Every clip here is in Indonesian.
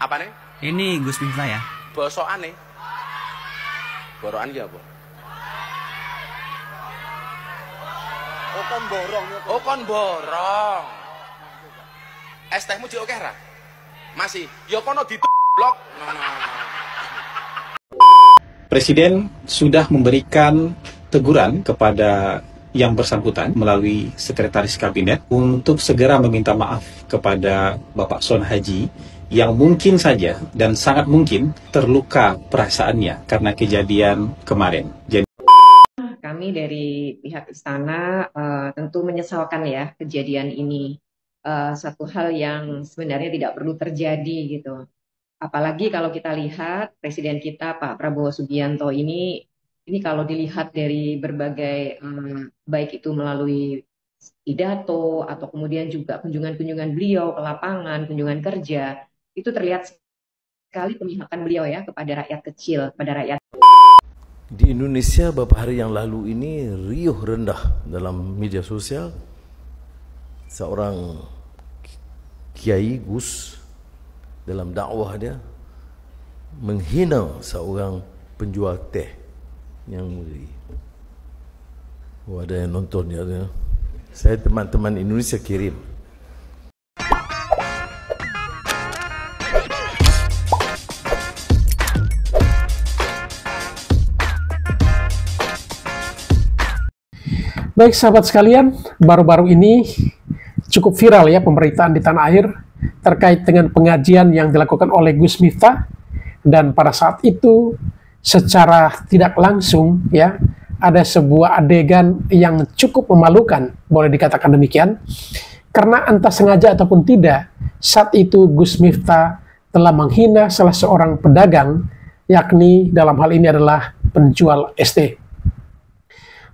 Apa nih? Ini Gus Miftah ya. Bosokan nih. Borokan ya apa? Oh kon borong ya. Oh kon borong. Es tehmu jek oke ra? Masih. Ya kono blok. Presiden sudah memberikan teguran kepada yang bersangkutan melalui Sekretaris Kabinet untuk segera meminta maaf kepada Bapak Son Haji yang mungkin saja dan sangat mungkin terluka perasaannya karena kejadian kemarin. Kami dari pihak istana tentu menyesalkan ya kejadian ini. Satu hal yang sebenarnya tidak perlu terjadi gitu. Apalagi kalau kita lihat Presiden kita Pak Prabowo Subianto ini kalau dilihat dari berbagai baik itu melalui pidato atau kemudian juga kunjungan-kunjungan beliau ke lapangan, kunjungan kerja, itu terlihat sekali pemihakan beliau ya kepada rakyat kecil, kepada rakyat. Di Indonesia beberapa hari yang lalu ini riuh rendah dalam media sosial seorang Kiai Gus dalam dakwah dia menghina seorang penjual teh yang ada yang nonton ya. Saya teman-teman Indonesia kirim. Baik sahabat sekalian, baru-baru ini cukup viral ya pemberitaan di tanah air terkait dengan pengajian yang dilakukan oleh Gus Miftah, dan pada saat itu secara tidak langsung ya ada sebuah adegan yang cukup memalukan, boleh dikatakan demikian, karena entah sengaja ataupun tidak, saat itu Gus Miftah telah menghina salah seorang pedagang, yakni dalam hal ini adalah penjual ST.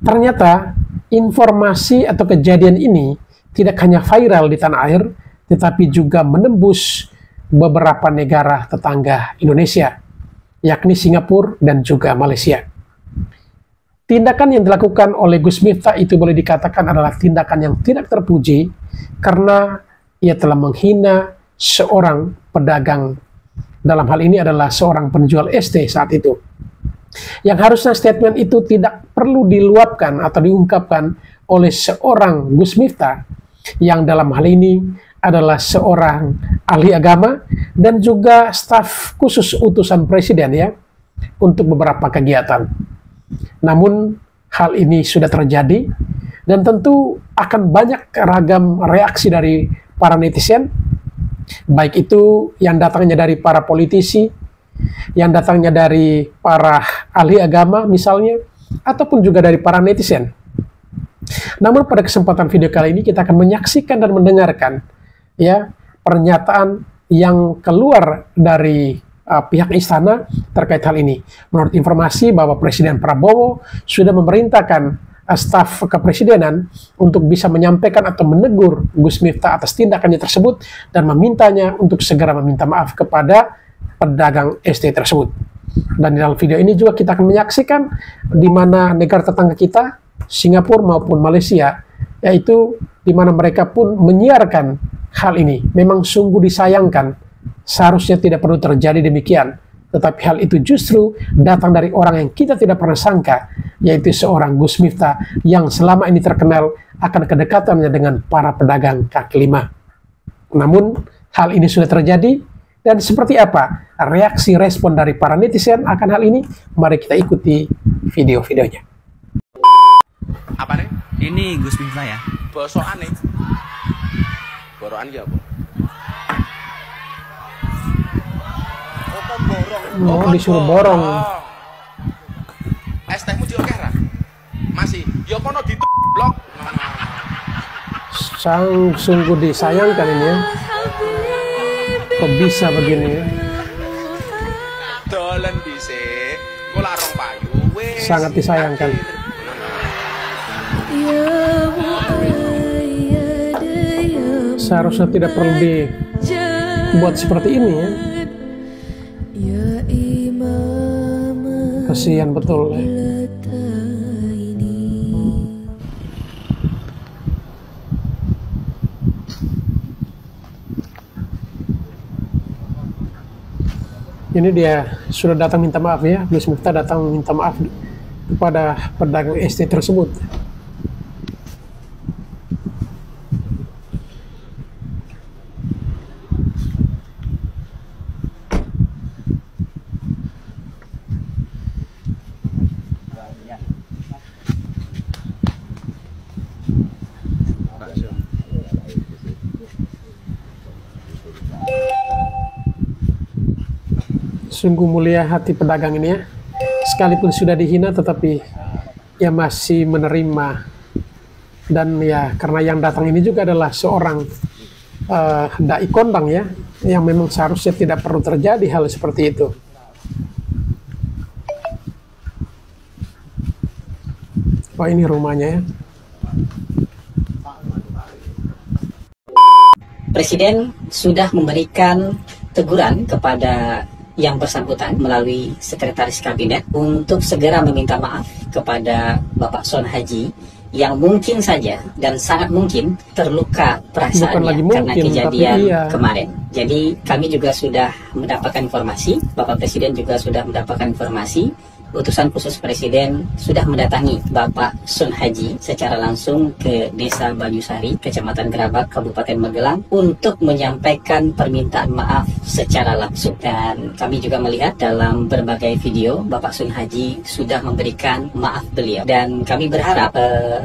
Ternyata informasi atau kejadian ini tidak hanya viral di tanah air, tetapi juga menembus beberapa negara tetangga Indonesia, yakni Singapura dan juga Malaysia. Tindakan yang dilakukan oleh Gus Miftah itu boleh dikatakan adalah tindakan yang tidak terpuji karena ia telah menghina seorang pedagang. Dalam hal ini adalah seorang penjual ST saat itu. Yang harusnya statement itu tidak perlu diluapkan atau diungkapkan oleh seorang Gus Miftah yang dalam hal ini adalah seorang ahli agama dan juga staf khusus utusan presiden ya untuk beberapa kegiatan. Namun hal ini sudah terjadi dan tentu akan banyak ragam reaksi dari para netizen, baik itu yang datangnya dari para politisi, yang datangnya dari para ahli agama misalnya, ataupun juga dari para netizen. Namun pada kesempatan video kali ini kita akan menyaksikan dan mendengarkan ya pernyataan yang keluar dari pihak istana terkait hal ini. Menurut informasi bahwa Presiden Prabowo sudah memerintahkan staf kepresidenan untuk bisa menyampaikan atau menegur Gus Miftah atas tindakannya tersebut dan memintanya untuk segera meminta maaf kepada pedagang ST tersebut. Dan di dalam video ini juga kita akan menyaksikan di mana negara tetangga kita, Singapura maupun Malaysia, yaitu di mana mereka pun menyiarkan hal ini. Memang sungguh disayangkan, seharusnya tidak perlu terjadi demikian, tetapi hal itu justru datang dari orang yang kita tidak pernah sangka, yaitu seorang Gus Miftah yang selama ini terkenal akan kedekatannya dengan para pedagang kaki lima. Namun hal ini sudah terjadi, dan seperti apa reaksi respon dari para netizen akan hal ini? Mari kita ikuti video-videonya. Apa nih? Ini Gus Miftah ya. Bosokan nih. Borokan ya apa? Oh kon borong. Oh, kon disuruh borong. Es tehmu jek oke ra? Masih. Ya kono blok. Sungguh disayangkan ini ya. Kok bisa begini ya? Dolen dhisik, engko larang payu wis. Sangat disayangkan. Seharusnya tidak perlu dibuat seperti ini ya. Kasihan betul ya. Ini dia sudah datang minta maaf ya, Gus Miftah datang minta maaf kepada pedagang ST tersebut. Sungguh mulia hati pedagang ini ya, sekalipun sudah dihina tetapi ia masih menerima. Dan ya karena yang datang ini juga adalah seorang dai kondang ya, yang memang seharusnya tidak perlu terjadi hal seperti itu. Oh ini rumahnya ya. Presiden sudah memberikan teguran kepada yang bersangkutan melalui Sekretaris Kabinet untuk segera meminta maaf kepada Bapak Son Haji yang mungkin saja dan sangat mungkin terluka perasaannya karena kejadian kemarin. Jadi kami juga sudah mendapatkan informasi, Bapak Presiden juga sudah mendapatkan informasi, utusan khusus Presiden sudah mendatangi Bapak Son Haji secara langsung ke Desa Banyusari, Kecamatan Gerabak, Kabupaten Magelang untuk menyampaikan permintaan maaf secara langsung. Dan kami juga melihat dalam berbagai video Bapak Son Haji sudah memberikan maaf beliau. Dan kami berharap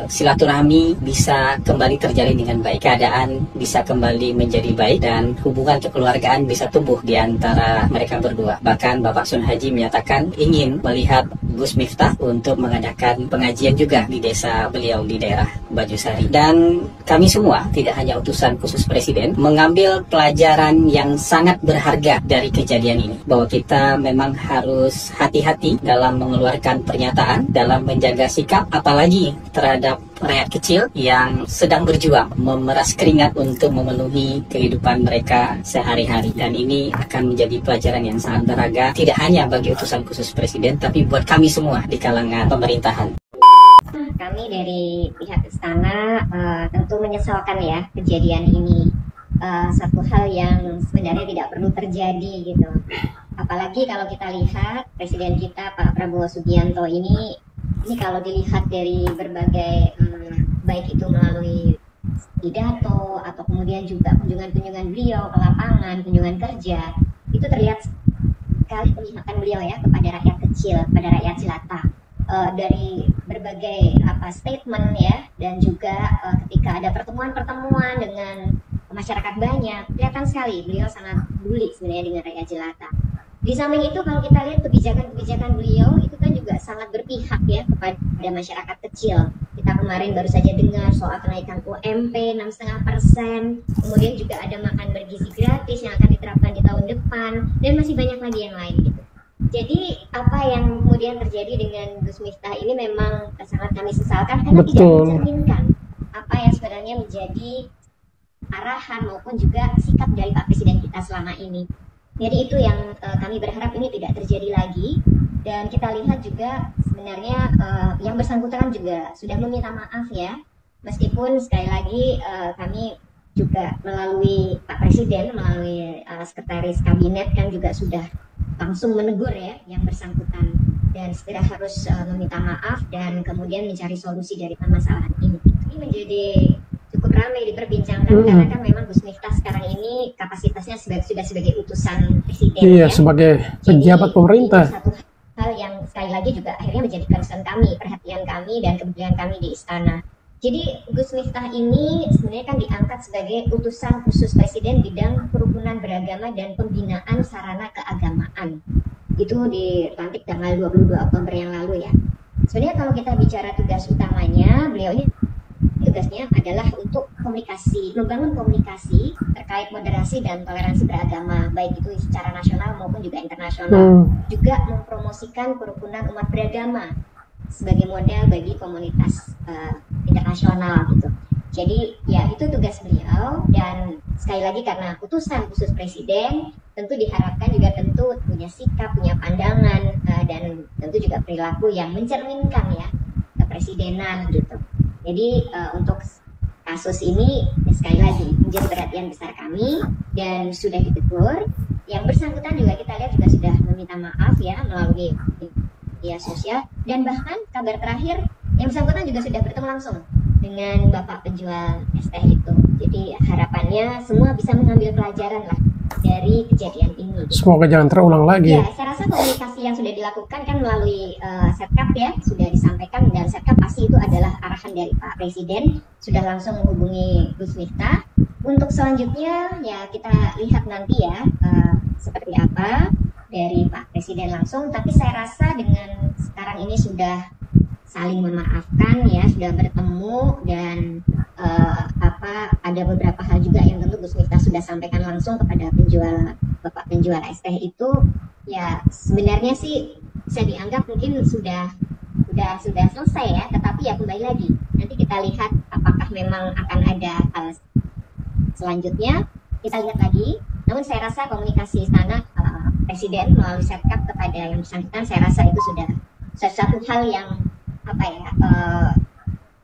silaturahmi bisa kembali terjalin dengan baik, keadaan bisa kembali menjadi baik, dan hubungan kekeluargaan bisa tumbuh di antara mereka berdua. Bahkan Bapak Son Haji menyatakan ingin melihat Gus Miftah untuk mengadakan pengajian juga di desa beliau di daerah Banyusari. Dan kami semua, tidak hanya utusan khusus Presiden, mengambil pelajaran yang sangat berharga dari kejadian ini, bahwa kita memang harus hati-hati dalam mengeluarkan pernyataan, dalam menjaga sikap, apalagi terhadap rakyat kecil yang sedang berjuang memeras keringat untuk memenuhi kehidupan mereka sehari-hari. Dan ini akan menjadi pelajaran yang sangat berharga, tidak hanya bagi utusan khusus Presiden, tapi buat kami semua di kalangan pemerintahan. Kami dari pihak istana tentu menyesalkan ya kejadian ini. Satu hal yang sebenarnya tidak perlu terjadi gitu. Apalagi kalau kita lihat Presiden kita Pak Prabowo Subianto ini kalau dilihat dari berbagai baik itu melalui pidato atau kemudian juga kunjungan-kunjungan beliau ke lapangan, kunjungan kerja, itu terlihat sekali pemihakan beliau ya kepada rakyat kecil, kepada rakyat jelata. Dari berbagai statement ya, dan juga ketika ada pertemuan-pertemuan dengan masyarakat banyak, kelihatan sekali beliau sangat peduli sebenarnya dengan rakyat jelata. Di samping itu kalau kita lihat kebijakan-kebijakan beliau itu kan juga sangat berpihak ya kepada masyarakat kecil. Kita kemarin baru saja dengar soal kenaikan UMP 6,5%, kemudian juga ada makan bergizi gratis yang akan diterapkan di tahun depan, dan masih banyak lagi yang lain gitu. Jadi apa yang kemudian terjadi dengan Gus Miftah ini memang sangat kami sesalkan karena tidak mencerminkan apa yang sebenarnya menjadi arahan maupun juga sikap dari Pak Presiden kita selama ini. Jadi itu yang kami berharap ini tidak terjadi lagi. Dan kita lihat juga sebenarnya yang bersangkutan juga sudah meminta maaf ya. Meskipun sekali lagi kami juga melalui Pak Presiden, melalui Sekretaris Kabinet kan juga sudah langsung menegur ya yang bersangkutan. Dan segera harus meminta maaf dan kemudian mencari solusi dari permasalahan ini. Ini menjadi cukup ramai diperbincangkan karena kan memang Gus Miftah sekarang ini kapasitasnya sudah sebagai utusan Presiden. Iya, ya, sebagai pejabat pemerintah. Satu hal yang sekali lagi juga akhirnya menjadi concern kami, perhatian kami dan kemudian kami di istana. Jadi Gus Miftah ini sebenarnya kan diangkat sebagai utusan khusus Presiden bidang kerukunan beragama dan pembinaan sarana keagamaan. Itu dilantik tanggal 22 Oktober yang lalu ya. Sebenarnya kalau kita bicara tugas utamanya, beliau ini tugasnya adalah untuk komunikasi, membangun komunikasi terkait moderasi dan toleransi beragama, baik itu secara nasional maupun juga internasional. Juga mempromosikan kerukunan umat beragama sebagai model bagi komunitas internasional gitu. Jadi ya itu tugas beliau, dan sekali lagi karena utusan khusus Presiden tentu diharapkan juga tentu punya sikap, punya pandangan dan tentu juga perilaku yang mencerminkan ya kepresidenan gitu. Jadi untuk kasus ini sekali lagi menjadi perhatian besar kami dan sudah ditegur. Yang bersangkutan juga kita lihat juga sudah meminta maaf ya melalui media sosial, dan bahkan kabar terakhir yang bersangkutan juga sudah bertemu langsung dengan bapak penjual es teh itu. Jadi harapannya semua bisa mengambil pelajaran lah dari kejadian ini. Semoga jangan terulang lagi. Ya, saya rasa komunikasi yang sudah dilakukan kan melalui Setkap ya, sudah disampaikan, dan Setkap pasti itu adalah arahan dari Pak Presiden, sudah langsung menghubungi Gus Miftah. Untuk selanjutnya ya kita lihat nanti ya seperti apa dari Pak Presiden langsung, tapi saya rasa dengan sekarang ini sudah saling memaafkan ya, sudah bertemu, dan ada beberapa hal juga yang tentu Gus Miftah sudah sampaikan langsung kepada bapak penjual es teh itu. Ya sebenarnya sih bisa dianggap mungkin sudah selesai ya, tetapi ya kembali lagi nanti kita lihat apakah memang akan ada hal selanjutnya, kita lihat lagi. Namun saya rasa komunikasi istana Presiden melalui Setkap kepada yang bersangkutan, saya rasa itu sudah sesuatu hal yang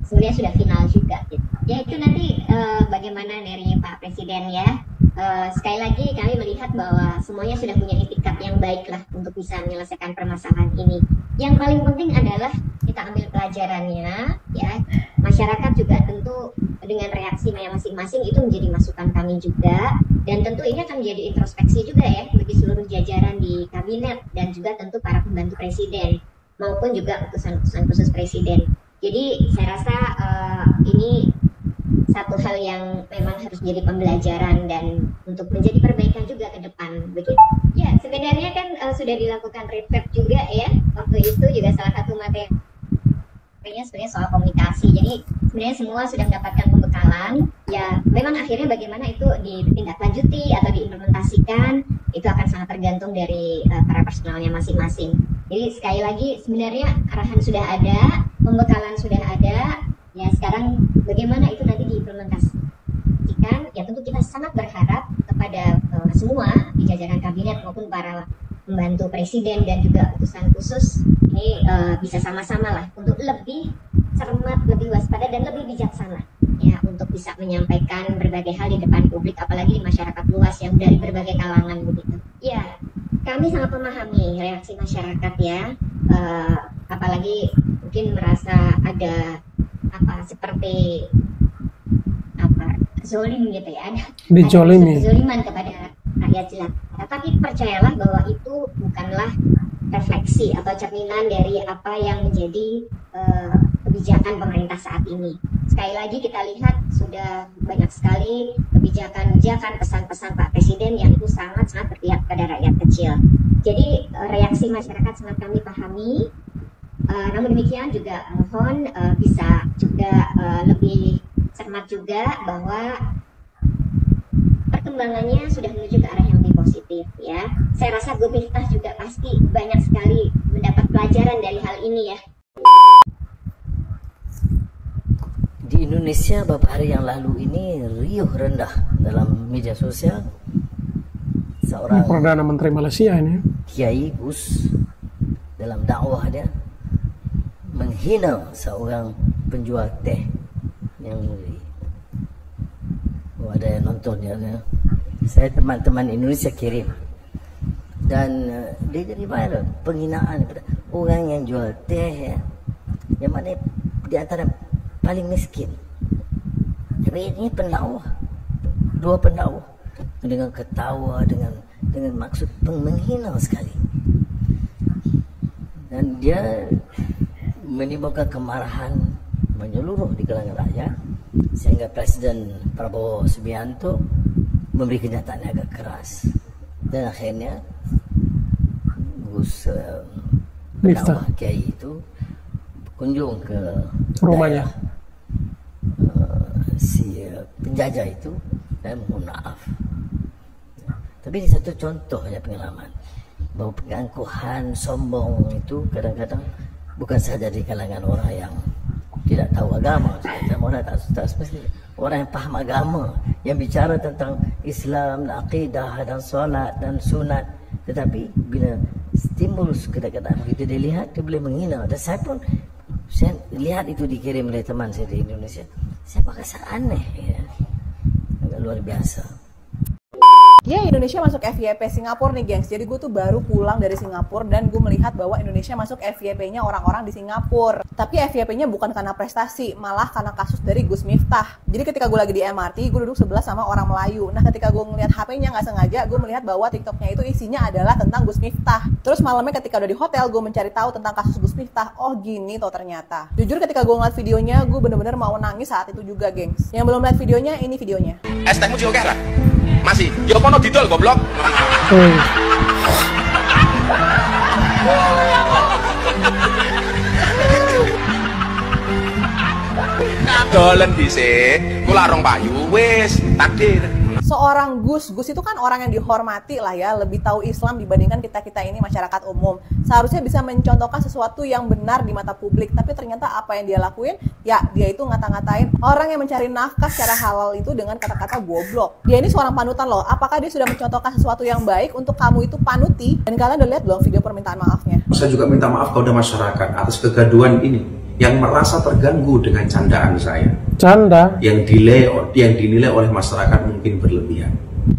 sebenarnya sudah final juga gitu. Ya itu nanti bagaimana dari Pak Presiden ya. Sekali lagi kami melihat bahwa semuanya sudah punya itikat yang baik lah untuk bisa menyelesaikan permasalahan ini. Yang paling penting adalah kita ambil pelajarannya ya. Masyarakat juga tentu dengan reaksinya masing-masing itu menjadi masukan kami juga, dan tentu ini akan menjadi introspeksi juga ya bagi seluruh jajaran di kabinet dan juga tentu para pembantu presiden maupun juga utusan-utusan khusus presiden. Jadi saya rasa ini satu hal yang memang harus jadi pembelajaran dan untuk menjadi perbaikan juga ke depan begitu. Ya sebenarnya kan sudah dilakukan retret juga ya, waktu itu juga salah satu materinya sebenarnya soal komunikasi. Jadi sebenarnya semua sudah mendapatkan pembekalan. Ya memang akhirnya bagaimana itu ditindaklanjuti atau diimplementasikan itu akan sangat tergantung dari para personalnya masing-masing. Jadi sekali lagi sebenarnya arahan sudah ada, pembekalan sudah ada. Ya sekarang bagaimana itu nanti diimplementasikan, ya tentu kita sangat berharap kepada semua di jajaran kabinet maupun para pembantu presiden dan juga utusan khusus ini bisa sama-sama lah untuk lebih cermat, lebih waspada dan lebih bijaksana ya untuk bisa menyampaikan berbagai hal di depan publik, apalagi di masyarakat luas yang dari berbagai kalangan begitu. Ya kami sangat memahami reaksi masyarakat ya, apalagi mungkin merasa ada seperti zolim gitu ya, ada kezoliman kepada rakyat jelata. Tapi percayalah bahwa itu bukanlah refleksi atau cerminan dari apa yang menjadi kebijakan pemerintah saat ini. Sekali lagi kita lihat sudah banyak sekali kebijakan-kebijakan, pesan-pesan Pak Presiden yang itu sangat-sangat berpihak pada rakyat kecil. Jadi reaksi masyarakat sangat kami pahami. Namun demikian juga mohon bisa juga lebih cermat juga bahwa perkembangannya sudah menuju ke arah yang lebih positif ya. Saya rasa Gus Miftah juga pasti banyak sekali mendapat pelajaran dari hal ini ya. Di Indonesia beberapa hari yang lalu ini riuh rendah dalam media sosial seorang Perdana Menteri Malaysia ini Kiai Gus dalam dakwah dia menghina seorang penjual teh yang ada yang nonton ya. Saya teman-teman Indonesia kirim dan dia jadi viral penghinaan kepada orang yang jual teh ya, yang mana di antara paling miskin. Tapi ini pendakwah, dua pendakwah dengan ketawa dengan maksud menghina sekali, dan dia menimbulkan kemarahan menyeluruh di kalangan rakyat sehingga Presiden Prabowo Subianto memberi kenyataan yang agak keras, dan akhirnya Gus pendakwah Kiai itu kunjung ke rumahnya si penjajah itu dan mohon maaf. Tapi ini satu contohnya pengalaman bahwa pengangkuhan sombong itu kadang-kadang bukan saja di kalangan orang yang tidak tahu agama, orang yang paham agama, yang bicara tentang Islam, akidah dan solat dan sunat. Tetapi bila stimulus kadang-kadang begitu dilihat, dia boleh menghina. Dan saya pun lihat itu dikirim oleh teman saya di Indonesia. Saya merasa aneh ya, agak luar biasa. Ya, Indonesia masuk FYP Singapura nih, gengs. Jadi gue tuh baru pulang dari Singapura dan gue melihat bahwa Indonesia masuk FYP-nya orang-orang di Singapura. Tapi FYP-nya bukan karena prestasi, malah karena kasus dari Gus Miftah. Jadi ketika gue lagi di MRT, gue duduk sebelah sama orang Melayu. Nah, ketika gue ngeliat HP-nya nggak sengaja, gue melihat bahwa TikTok-nya itu isinya adalah tentang Gus Miftah. Terus malamnya ketika udah di hotel, gue mencari tahu tentang kasus Gus Miftah. Oh gini tuh ternyata. Jujur ketika gue ngeliat videonya, gue bener-bener mau nangis saat itu juga, gengs. Yang belum lihat videonya, ini videonya. Es tehmu juga kera? Masih, ya kono didol goblok. Dolen dhisik, kula rong payu, wis takdir. Seorang Gus itu kan orang yang dihormati lah ya, lebih tahu Islam dibandingkan kita ini masyarakat umum. Seharusnya bisa mencontohkan sesuatu yang benar di mata publik, tapi ternyata apa yang dia lakuin, ya dia itu ngata-ngatain orang yang mencari nafkah secara halal itu dengan kata-kata goblok. Dia ini seorang panutan loh, apakah dia sudah mencontohkan sesuatu yang baik untuk kamu itu panuti? Dan kalian udah lihat belum video permintaan maafnya? Saya juga minta maaf kepada masyarakat atas kegaduhan ini yang merasa terganggu dengan candaan saya. Canda yang dinilai oleh masyarakat mungkin berlebihan.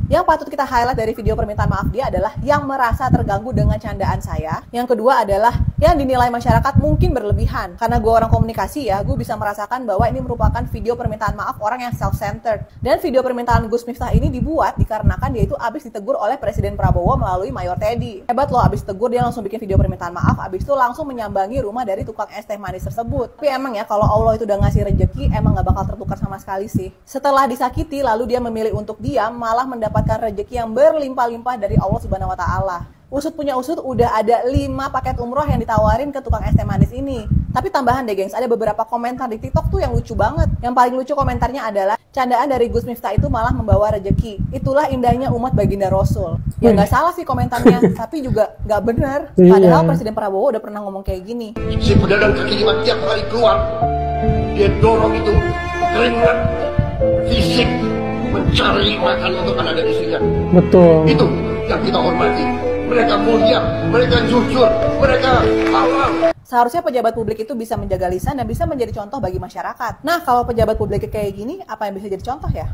Yang patut kita highlight dari video permintaan maaf dia adalah yang merasa terganggu dengan candaan saya. Yang kedua adalah yang dinilai masyarakat mungkin berlebihan. Karena gue orang komunikasi ya, gue bisa merasakan bahwa ini merupakan video permintaan maaf orang yang self-centered. Dan video permintaan Gus Miftah ini dibuat dikarenakan dia itu abis ditegur oleh Presiden Prabowo melalui Mayor Teddy. Hebat loh, abis ditegur dia langsung bikin video permintaan maaf, abis itu langsung menyambangi rumah dari tukang es teh manis tersebut. Tapi emang ya, kalau Allah itu udah ngasih rejeki, emang gak bakal tertukar sama sekali sih. Setelah disakiti, lalu dia memilih untuk diam, malah mendapatkan rejeki yang berlimpah-limpah dari Allah Subhanahu wa Ta'ala. Usut punya usut, udah ada 5 paket umroh yang ditawarin ke tukang es teh manis ini. Tapi tambahan deh gengs, ada beberapa komentar di TikTok tuh yang lucu banget. Yang paling lucu komentarnya adalah, candaan dari Gus Miftah itu malah membawa rejeki. Itulah indahnya umat baginda Rasul. Ya nggak salah sih komentarnya, tapi juga nggak benar. Padahal Presiden Prabowo udah pernah ngomong kayak gini. Si pedagang kaki lima tiap kali keluar, dia dorong itu keringat fisik mencari makan untuk anak dan istrinya. Betul. Itu yang kita hormati. Mereka mulia, mereka jujur, mereka halal. Seharusnya pejabat publik itu bisa menjaga lisan dan bisa menjadi contoh bagi masyarakat. Nah, kalau pejabat publik kayak gini, apa yang bisa jadi contoh ya?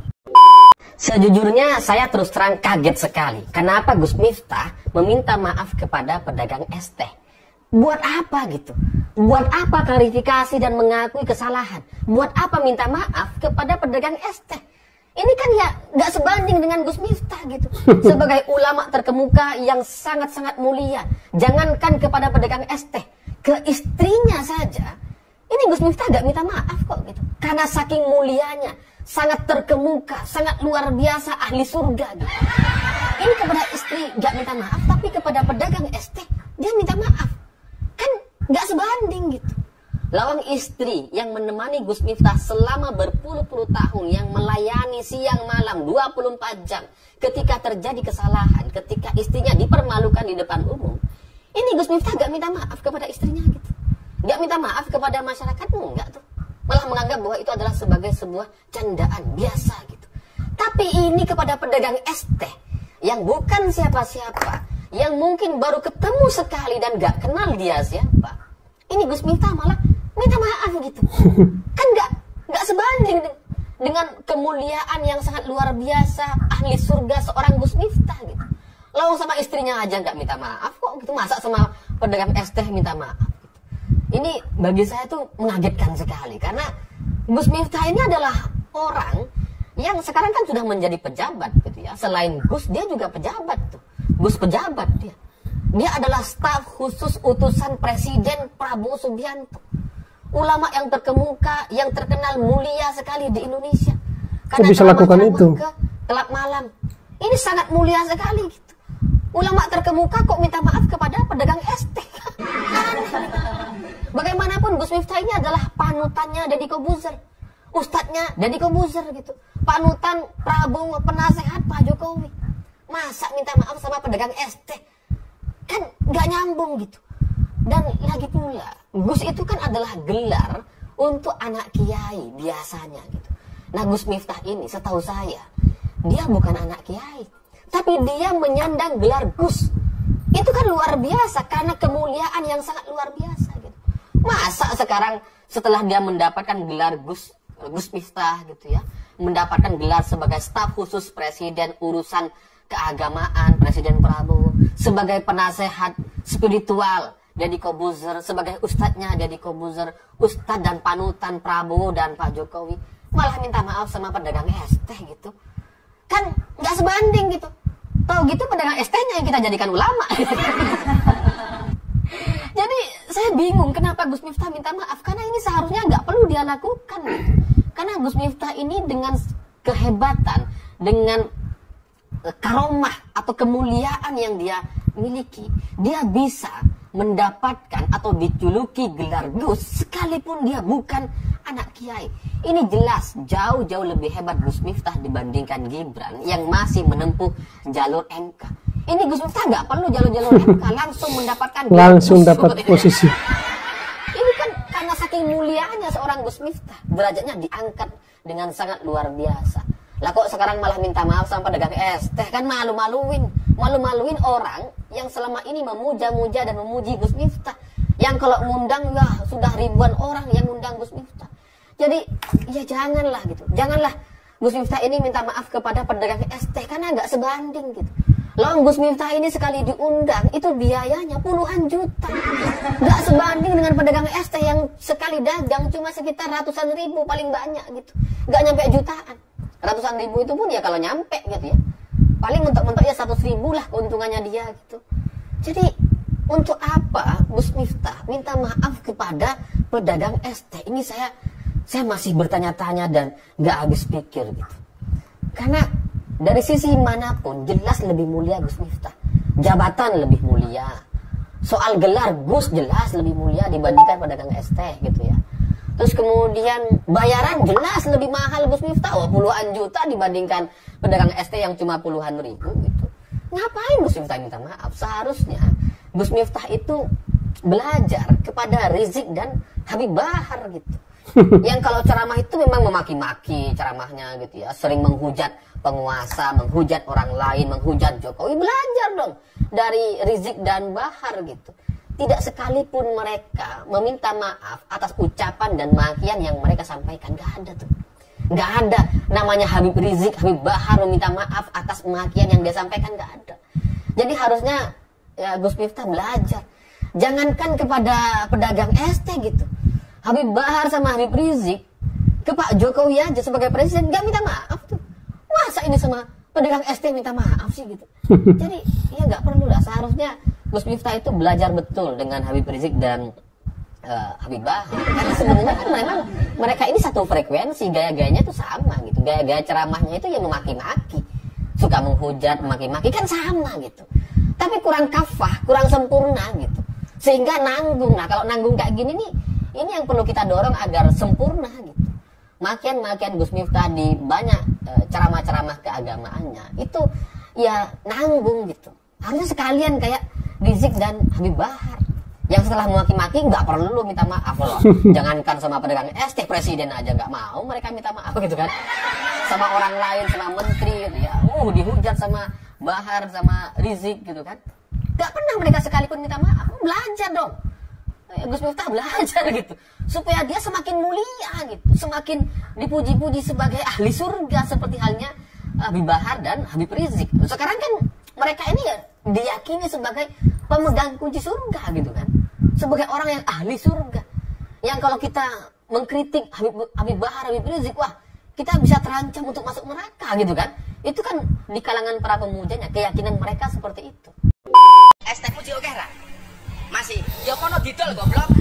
Sejujurnya saya terus terang kaget sekali. Kenapa Gus Miftah meminta maaf kepada pedagang es teh? Buat apa gitu? Buat apa klarifikasi dan mengakui kesalahan? Buat apa minta maaf kepada pedagang es teh? Ini kan ya gak sebanding dengan Gus Miftah gitu. Sebagai ulama terkemuka yang sangat-sangat mulia. Jangankan kepada pedagang es teh, ke istrinya saja. Ini Gus Miftah gak minta maaf kok gitu. Karena saking mulianya, sangat terkemuka, sangat luar biasa, ahli surga gitu. Ini kepada istri gak minta maaf, tapi kepada pedagang es teh dia minta maaf. Kan gak sebanding gitu. Lawang istri yang menemani Gus Miftah selama berpuluh-puluh tahun, yang melayani siang malam 24 jam ketika terjadi kesalahan, ketika istrinya dipermalukan di depan umum. Ini Gus Miftah gak minta maaf kepada istrinya gitu. Gak minta maaf kepada masyarakat, enggak tuh. Malah menganggap bahwa itu adalah sebagai sebuah candaan biasa gitu. Tapi ini kepada pedagang es teh yang bukan siapa-siapa, yang mungkin baru ketemu sekali dan gak kenal dia siapa. Ini Gus Miftah malah minta maaf gitu. Kan gak sebanding dengan kemuliaan yang sangat luar biasa, ahli surga seorang Gus Miftah gitu. Lalu sama istrinya aja gak minta maaf kok gitu. Masa sama pedagang es teh minta maaf gitu. Ini bagi saya tuh mengagetkan sekali. Karena Gus Miftah ini adalah orang yang sekarang kan sudah menjadi pejabat gitu ya. Selain Gus, dia juga pejabat tuh. Gus pejabat dia. Dia adalah staf khusus utusan Presiden Prabowo Subianto. Ulama yang terkemuka, yang terkenal mulia sekali di Indonesia. Karena bisa lakukan itu ke kelab malam. Ini sangat mulia sekali gitu. Ulama terkemuka kok minta maaf kepada pedagang es teh. Bagaimanapun Gus Miftah ini adalah panutannya Deddy Corbuzier. Ustadznya Deddy Corbuzier gitu. Panutan Prabowo, penasehat Pak Jokowi. Masa minta maaf sama pedagang es teh? Kan gak nyambung gitu. Dan lagi pula, Gus itu kan adalah gelar untuk anak kiai biasanya gitu. Nah Gus Miftah ini setahu saya, dia bukan anak kiai, tapi dia menyandang gelar Gus. Itu kan luar biasa, karena kemuliaan yang sangat luar biasa gitu. Masa sekarang setelah dia mendapatkan gelar Gus Miftah gitu ya, mendapatkan gelar sebagai staf khusus Presiden urusan keagamaan Presiden Prabowo, sebagai penasehat spiritual Deddy Kobuzer, sebagai ustadznya Deddy Kobuzer, ustadz dan panutan Prabowo dan Pak Jokowi, malah minta maaf sama pedagang es teh gitu. Kan nggak sebanding gitu. Tahu gitu pedagang es tehnya yang kita jadikan ulama. Jadi saya bingung kenapa Gus Miftah minta maaf, karena ini seharusnya nggak perlu dia lakukan gitu. Karena Gus Miftah ini dengan kehebatan, dengan karomah atau kemuliaan yang dia miliki, dia bisa mendapatkan atau dijuluki gelar Gus sekalipun dia bukan anak kiai. Ini jelas jauh-jauh lebih hebat Gus Miftah dibandingkan Gibran yang masih menempuh jalur MK. Ini Gus Miftah nggak perlu jalur-jalur MK, langsung mendapatkan dapat posisi. Ini kan karena saking mulianya seorang Gus Miftah, derajatnya diangkat dengan sangat luar biasa. Lah kok sekarang malah minta maaf sama pedagang es teh, kan malu-maluin orang yang selama ini memuja-muja dan memuji Gus Miftah. Yang kalau ngundang ya sudah ribuan orang yang ngundang Gus Miftah. Jadi ya janganlah gitu. Janganlah Gus Miftah ini minta maaf kepada pedagang es teh karena nggak sebanding gitu. Loh Gus Miftah ini sekali diundang itu biayanya puluhan juta. Nggak sebanding dengan pedagang es teh yang sekali dagang cuma sekitar ratusan ribu paling banyak gitu. Nggak nyampe jutaan. Ratusan ribu itu pun ya kalau nyampe gitu ya. Paling mentok-mentok ya 100.000 lah keuntungannya dia gitu. Jadi untuk apa Gus Miftah minta maaf kepada pedagang es teh? Ini saya masih bertanya-tanya dan nggak habis pikir gitu. Karena dari sisi manapun jelas lebih mulia Gus Miftah. Jabatan lebih mulia. Soal gelar Gus jelas lebih mulia dibandingkan pedagang es teh gitu ya. Terus kemudian bayaran jelas lebih mahal Gus Miftah, puluhan juta dibandingkan pedagang es teh yang cuma puluhan ribu gitu. Ngapain Gus Miftah minta maaf? Seharusnya Gus Miftah itu belajar kepada Rizik dan Habib Bahar gitu. Yang kalau ceramah itu memang memaki-maki ceramahnya gitu ya, sering menghujat penguasa, menghujat orang lain, menghujat Jokowi. Belajar dong dari Rizik dan Bahar gitu. Tidak sekalipun mereka meminta maaf atas ucapan dan makian yang mereka sampaikan. Gak ada tuh. Gak ada namanya Habib Rizik, Habib Bahar meminta maaf atas makian yang dia sampaikan. Gak ada. Jadi harusnya ya, Gus Miftah belajar. Jangankan kepada pedagang es teh gitu. Habib Bahar sama Habib Rizik ke Pak Jokowi aja sebagai presiden gak minta maaf tuh. Masa ini sama pedagang es teh minta maaf sih gitu. Jadi ya gak perlu lah. Seharusnya Gus Miftah itu belajar betul dengan Habib Rizik dan Habib Bahar. Karena sebenarnya kan memang mereka ini satu frekuensi, gaya-gayanya tuh sama gitu. Gaya-gaya ceramahnya itu yang memaki-maki, suka menghujat, memaki-maki kan sama gitu. Tapi kurang kafah, kurang sempurna gitu. Sehingga nanggung. Nah kalau nanggung kayak gini nih, ini yang perlu kita dorong agar sempurna gitu. Makian-makian Gus Miftah di banyak ceramah-ceramah keagamaannya itu ya nanggung gitu. Harusnya sekalian kayak Rizik dan Habib Bahar yang setelah memaki-maki nggak perlu minta maaf loh. Jangankan sama pedagang es teh, presiden aja nggak mau mereka minta maaf gitu kan. Sama orang lain, sama menteri gitu ya. Dihujat sama Bahar, sama Rizik gitu kan. Nggak pernah mereka sekalipun minta maaf. Belajar dong. Gus Miftah belajar gitu. Supaya dia semakin mulia gitu. Semakin dipuji-puji sebagai ahli surga seperti halnya Habib Bahar dan Habib Rizik. Sekarang kan mereka ini ya diyakini sebagai pemegang kunci surga gitu kan, sebagai orang yang ahli surga, yang kalau kita mengkritik Habib Bahar, Habib Rizik, wah kita bisa terancam untuk masuk neraka gitu kan. Itu kan di kalangan para pemujanya, keyakinan mereka seperti itu. STMU oke ra? Masih, ya kono didol goblok.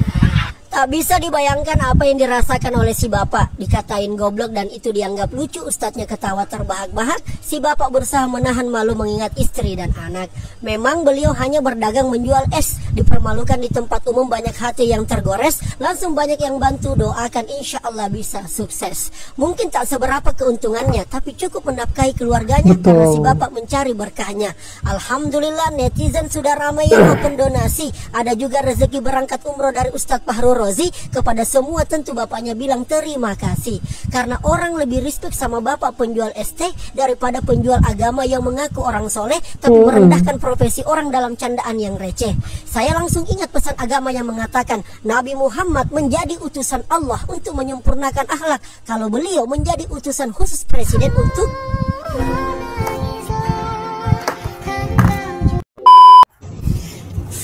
Tak bisa dibayangkan apa yang dirasakan oleh si bapak. Dikatain goblok dan itu dianggap lucu, ustadznya ketawa terbahak-bahak. Si bapak berusaha menahan malu mengingat istri dan anak. Memang beliau hanya berdagang menjual es. Dipermalukan di tempat umum, banyak hati yang tergores. Langsung banyak yang bantu, doakan insya Allah bisa sukses. Mungkin tak seberapa keuntungannya, tapi cukup menafkahi keluarganya. Betul. Karena si bapak mencari berkahnya. Alhamdulillah netizen sudah ramai yang open donasi. Ada juga rezeki berangkat umroh dari Ustadz Fahru Rozi. Kepada semua tentu bapaknya bilang terima kasih, karena orang lebih respect sama bapak penjual es teh daripada penjual agama yang mengaku orang soleh tapi merendahkan profesi orang dalam candaan yang receh. Saya langsung ingat pesan agama yang mengatakan Nabi Muhammad menjadi utusan Allah untuk menyempurnakan akhlak, kalau beliau menjadi utusan khusus presiden untuk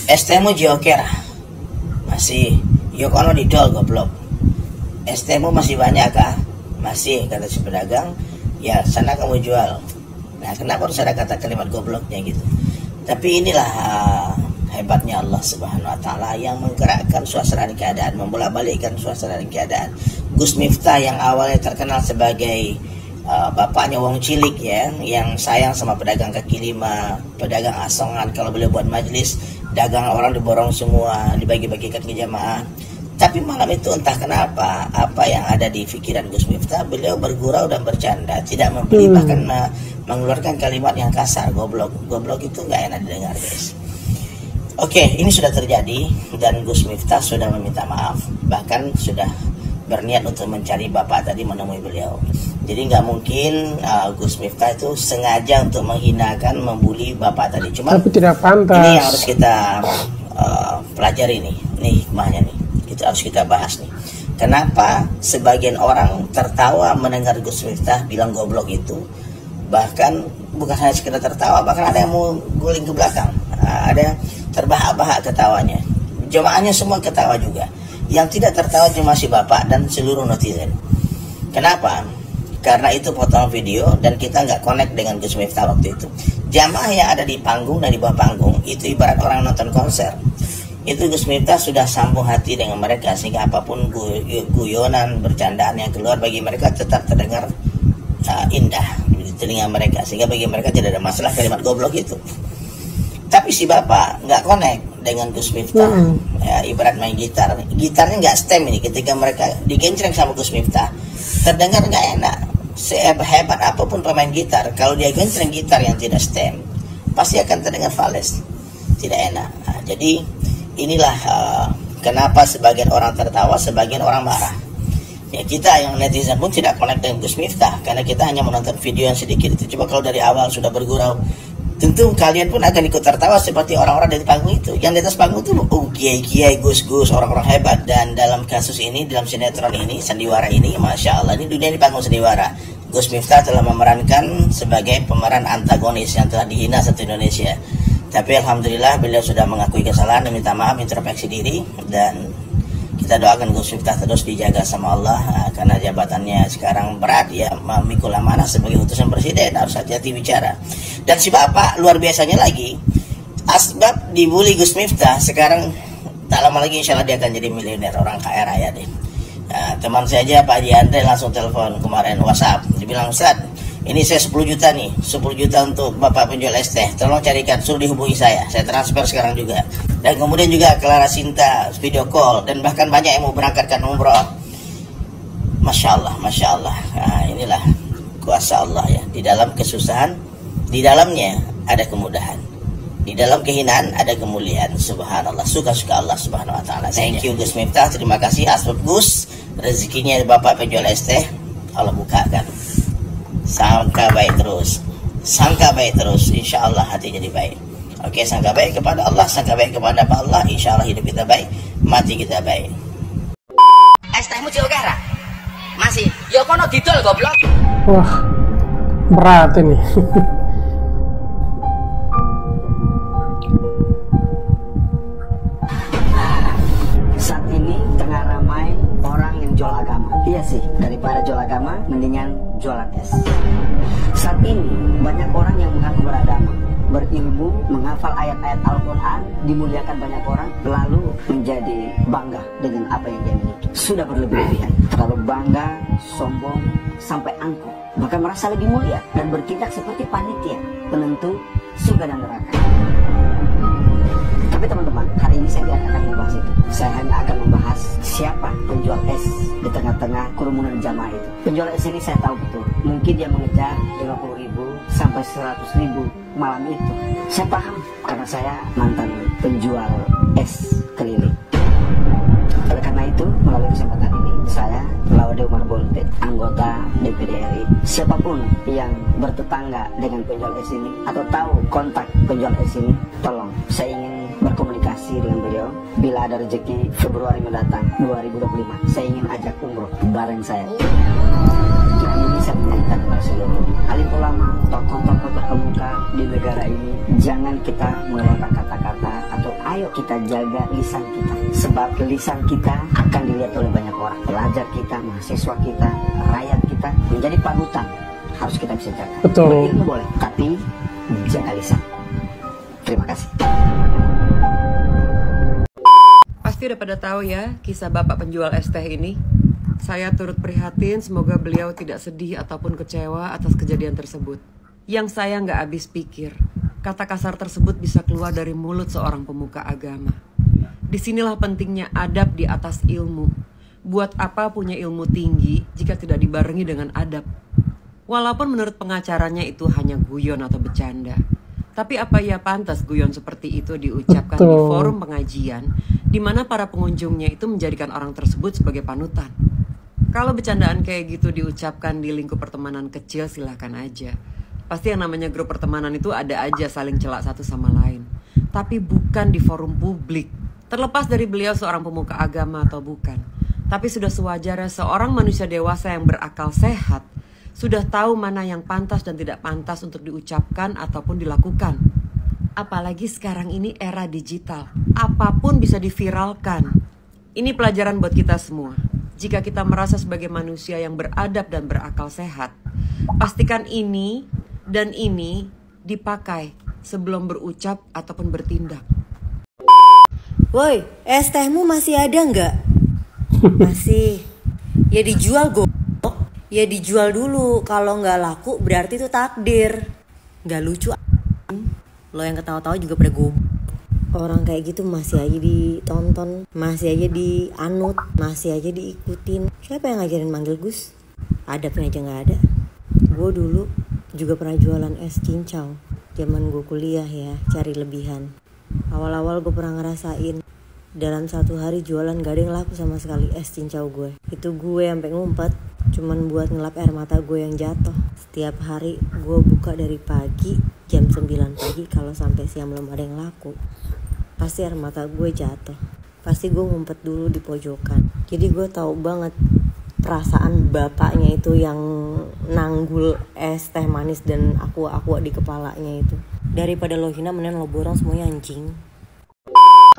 ST-mu joker. Masih. Yo kono didol goblok. ST-mu masih banyak kah? Masih, kata si pedagang. Ya sana kamu jual. Nah kenapa harus ada kata kalimat gobloknya gitu? Tapi inilah hebatnya Allah Subhanahu Wa Taala yang menggerakkan suasana keadaan, membolak-balikkan suasana keadaan. Gus Miftah yang awalnya terkenal sebagai bapaknya wong cilik ya, yang sayang sama pedagang kaki lima, pedagang asongan. Kalau beliau buat majelis, dagang orang diborong semua, dibagi-bagikan ke jamaah. Tapi malam itu entah kenapa, apa yang ada di pikiran Gus Miftah, beliau bergurau dan bercanda, tidak membeli, bahkan mengeluarkan kalimat yang kasar, goblok. Goblok itu nggak enak didengar, guys. Oke, ini sudah terjadi dan Gus Miftah sudah meminta maaf, bahkan sudah berniat untuk mencari bapak tadi, menemui beliau. Jadi nggak mungkin Gus Miftah itu sengaja untuk menghinakan, membuli bapak tadi. Cuma tapi tidak pantas. Ini yang harus kita pelajari nih hikmahnya nih. Itu harus kita bahas nih. Kenapa sebagian orang tertawa mendengar Gus Miftah bilang goblok itu? Bahkan bukan hanya sekedar tertawa, bahkan ada yang mau guling ke belakang. Ada terbahak-bahak ketawanya. Jemaahnya semua ketawa juga. Yang tidak tertawa cuma si bapak dan seluruh netizen. Kenapa? Karena itu potongan video dan kita nggak connect dengan Gus Miftah waktu itu. Jamaah yang ada di panggung dan di bawah panggung itu ibarat orang nonton konser. Itu Gus Miftah sudah sambung hati dengan mereka sehingga apapun guyonan, bercandaan yang keluar bagi mereka tetap terdengar indah di telinga mereka, sehingga bagi mereka tidak ada masalah kalimat goblok itu. Tapi si bapak nggak connect dengan Gus Miftah. Ya, ibarat main gitar, gitarnya nggak stem ini. Ketika mereka digencreng sama Gus Miftah, terdengar nggak enak. Sehebat apapun pemain gitar, kalau dia gencreng gitar yang tidak stem, pasti akan terdengar fals, tidak enak. Nah, jadi inilah kenapa sebagian orang tertawa, sebagian orang marah. Ya, kita yang netizen pun tidak connect dengan Gus Miftah karena kita hanya menonton video yang sedikit itu. Coba kalau dari awal sudah bergurau, tentu kalian pun akan ikut tertawa seperti orang-orang dari panggung itu. Yang di atas panggung itu kiai-kiai, gus-gus, orang-orang hebat. Dan dalam kasus ini, dalam sinetron ini, sandiwara ini, Masya Allah, ini dunia di panggung sandiwara. Gus Miftah telah memerankan sebagai pemeran antagonis yang telah dihina satu Indonesia. Tapi Alhamdulillah beliau sudah mengakui kesalahan dan minta maaf, introspeksi diri. Dan kita doakan Gus Miftah terus dijaga sama Allah, karena jabatannya sekarang berat, ya memikul amanah sebagai utusan presiden, harus hati-hati bicara. Dan si bapak luar biasanya lagi, asbab dibully Gus Miftah, sekarang tak lama lagi insya Allah dia akan jadi miliuner, orang kaya raya deh. Nah, teman saya aja Pak Haji Andre langsung telepon kemarin WhatsApp, dibilang Ustaz, ini saya 10 juta nih, 10 juta untuk bapak penjual es teh, tolong carikan, suruh dihubungi saya transfer sekarang juga. Dan kemudian juga Clara Sinta video call, dan bahkan banyak yang mau berangkatkan umroh. Masya Allah, Masya Allah. Nah, inilah kuasa Allah ya. Di dalam kesusahan, di dalamnya ada kemudahan. Di dalam kehinaan ada kemuliaan. Subhanallah, suka-suka Allah Subhanahu Wa Taala. Thank you Gus Miftah, terima kasih asbab Gus, rezekinya bapak penjual es teh Allah bukakan. Sangka baik terus, sangka baik terus, insya Allah hati jadi baik. Oke, sangka baik kepada Allah, sangka baik kepada Allah, insya Allah hidup kita baik, mati kita baik. Es tehmu jauh kera? Masih, yo kono didol goblok. Wah, berat ini. Saat ini tengah ramai orang yang jual agama. Iya sih, daripada jual agama, mendingan jualan es. Saat ini banyak orang yang mengaku beragama, berilmu, menghafal ayat-ayat Al-Quran, dimuliakan banyak orang, lalu menjadi bangga dengan apa yang dia miliki. Sudah berlebihan, terlalu bangga, sombong, sampai angkuh, bahkan merasa lebih mulia dan bertindak seperti panitia penentu surga dan neraka. Tapi teman-teman, hari ini saya tidak akan membahas itu. Saya hanya akan membahas siapa penjual es di tengah-tengah kerumunan jamaah itu. Penjual es ini saya tahu betul, mungkin dia mengejar 50.000 sampai 100.000 malam itu. Saya paham karena saya mantan penjual es keliling. Oleh karena itu, melalui kesempatan ini, saya Laude Umar Bonte, anggota DPD RI, siapapun yang bertetangga dengan penjual es ini atau tahu kontak penjual es ini, tolong, saya ingin berkomunikasi dengan beliau. Bila ada rezeki Februari mendatang 2025, saya ingin ajak umroh bareng saya. Dan ini saya minta kepada seluruh alim ulama, tokoh-tokoh terkemuka di negara ini, jangan kita mengeluarkan kata-kata atau Ayo kita jaga lisan kita, sebab lisan kita akan dilihat oleh banyak orang. Pelajar kita, mahasiswa kita, rakyat kita menjadi panutan. Harus kita bisa jaga. Betul. Berilmu boleh, tapi jaga lisan. Terima kasih. Pasti udah pada tahu ya kisah bapak penjual es teh ini. Saya turut prihatin, semoga beliau tidak sedih ataupun kecewa atas kejadian tersebut. Yang saya nggak habis pikir, kata kasar tersebut bisa keluar dari mulut seorang pemuka agama. Disinilah pentingnya adab di atas ilmu. Buat apa punya ilmu tinggi jika tidak dibarengi dengan adab? Walaupun menurut pengacaranya itu hanya guyon atau bercanda. Tapi apa ya pantas guyon seperti itu diucapkan di forum pengajian, di mana para pengunjungnya itu menjadikan orang tersebut sebagai panutan. Kalau bercandaan kayak gitu diucapkan di lingkup pertemanan kecil, silahkan aja. Pasti yang namanya grup pertemanan itu ada aja saling celak satu sama lain. Tapi bukan di forum publik. Terlepas dari beliau seorang pemuka agama atau bukan. Tapi sudah sewajarnya seorang manusia dewasa yang berakal sehat sudah tahu mana yang pantas dan tidak pantas untuk diucapkan ataupun dilakukan. Apalagi sekarang ini era digital. Apapun bisa diviralkan. Ini pelajaran buat kita semua. Jika kita merasa sebagai manusia yang beradab dan berakal sehat, pastikan ini dan ini dipakai sebelum berucap ataupun bertindak. Woi, es tehmu masih ada nggak? Masih. Ya dijual goblok. Ya dijual dulu. Kalau nggak laku berarti itu takdir. Nggak lucu. Lo yang ketawa-tawa juga pada goblok. Orang kayak gitu masih aja ditonton, masih aja dianut, masih aja diikutin. Siapa yang ngajarin manggil Gus? Adabnya aja nggak ada. Gue dulu juga pernah jualan es cincau. Zaman gue kuliah ya, cari lebihan. Awal-awal gue pernah ngerasain dalam satu hari jualan gak ada yang laku sama sekali es cincau gue. Itu gue sampai ngumpet cuman buat ngelap air mata gue yang jatuh. Setiap hari gue buka dari pagi jam 9 pagi, kalau sampai siang belum ada yang laku pasti air mata gue jatuh. Pasti gue ngumpet dulu di pojokan. Jadi gue tahu banget perasaan bapaknya itu yang nanggul es teh manis dan aqua di kepalanya itu. Daripada lo hina mending lo borong semuanya anjing.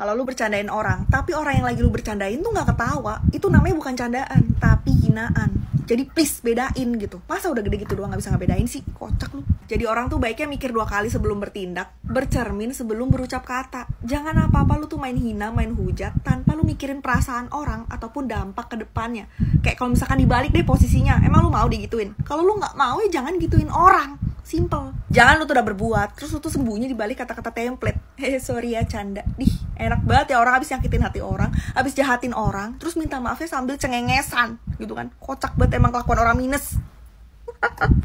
Kalau lu bercandain orang, tapi orang yang lagi lu bercandain tuh gak ketawa, itu namanya bukan candaan, tapi hinaan. Jadi please bedain gitu. Masa udah gede gitu doang gak bisa ngebedain sih? Kocak lu. Jadi orang tuh baiknya mikir 2 kali sebelum bertindak, bercermin sebelum berucap kata. Jangan apa-apa lu tuh main hina, main hujat tanpa lu mikirin perasaan orang ataupun dampak ke depannya. Kayak kalau misalkan dibalik deh posisinya, emang lu mau digituin? Kalau lu gak mau ya jangan gituin orang. Simple. Jangan lu tuh udah berbuat terus lu tuh sembunyi di balik kata-kata template. Sorry ya canda. Enak banget ya orang habis nyakitin hati orang, habis jahatin orang, terus minta maafnya sambil cengengesan gitu kan. Kocak banget emang kelakuan orang minus.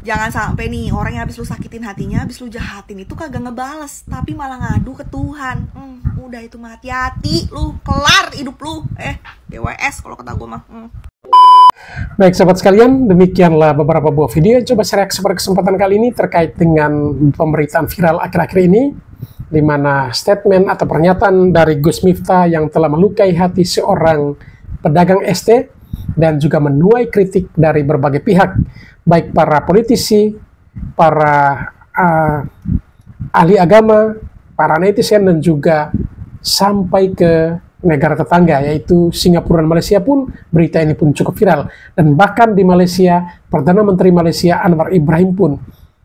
Jangan sampai nih orang yang habis lu sakitin hatinya, habis lu jahatin itu kagak ngebales, tapi malah ngadu ke Tuhan. Udah itu mah hati-hati lu, kelar hidup lu. DWS kalau kata gue mah. Baik sahabat sekalian, demikianlah beberapa buah video yang coba saya reaksi pada kesempatan kali ini terkait dengan pemberitaan viral akhir-akhir ini, di mana statement atau pernyataan dari Gus Miftah yang telah melukai hati seorang pedagang es teh dan juga menuai kritik dari berbagai pihak, baik para politisi, para ahli agama, para netizen, dan juga sampai ke negara tetangga yaitu Singapura dan Malaysia pun berita ini pun cukup viral. Dan bahkan di Malaysia, Perdana Menteri Malaysia Anwar Ibrahim pun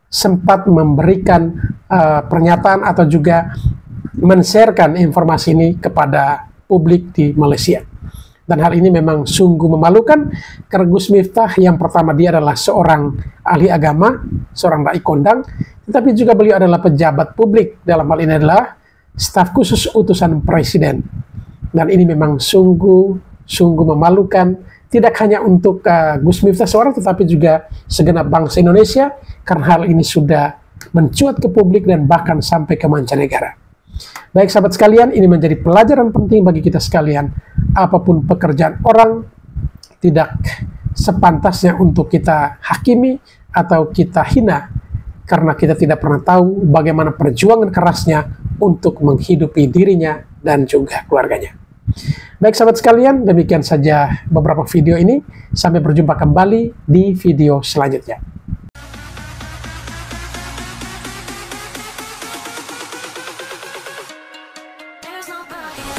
sempat memberikan pernyataan atau juga men-sharekan informasi ini kepada publik di Malaysia. Dan hal ini memang sungguh memalukan karena Gus Miftah yang pertama dia adalah seorang ahli agama, seorang dai kondang, tetapi juga beliau adalah pejabat publik, dalam hal ini adalah staf khusus utusan presiden. Dan ini memang sungguh memalukan, tidak hanya untuk Gus Miftah seorang, tetapi juga segenap bangsa Indonesia, karena hal ini sudah mencuat ke publik dan bahkan sampai ke mancanegara. Baik sahabat sekalian, ini menjadi pelajaran penting bagi kita sekalian. Apapun pekerjaan orang, tidak sepantasnya untuk kita hakimi atau kita hina, karena kita tidak pernah tahu bagaimana perjuangan kerasnya untuk menghidupi dirinya dan juga keluarganya. Baik sahabat sekalian, demikian saja beberapa video ini. Sampai berjumpa kembali di video selanjutnya. there's nobody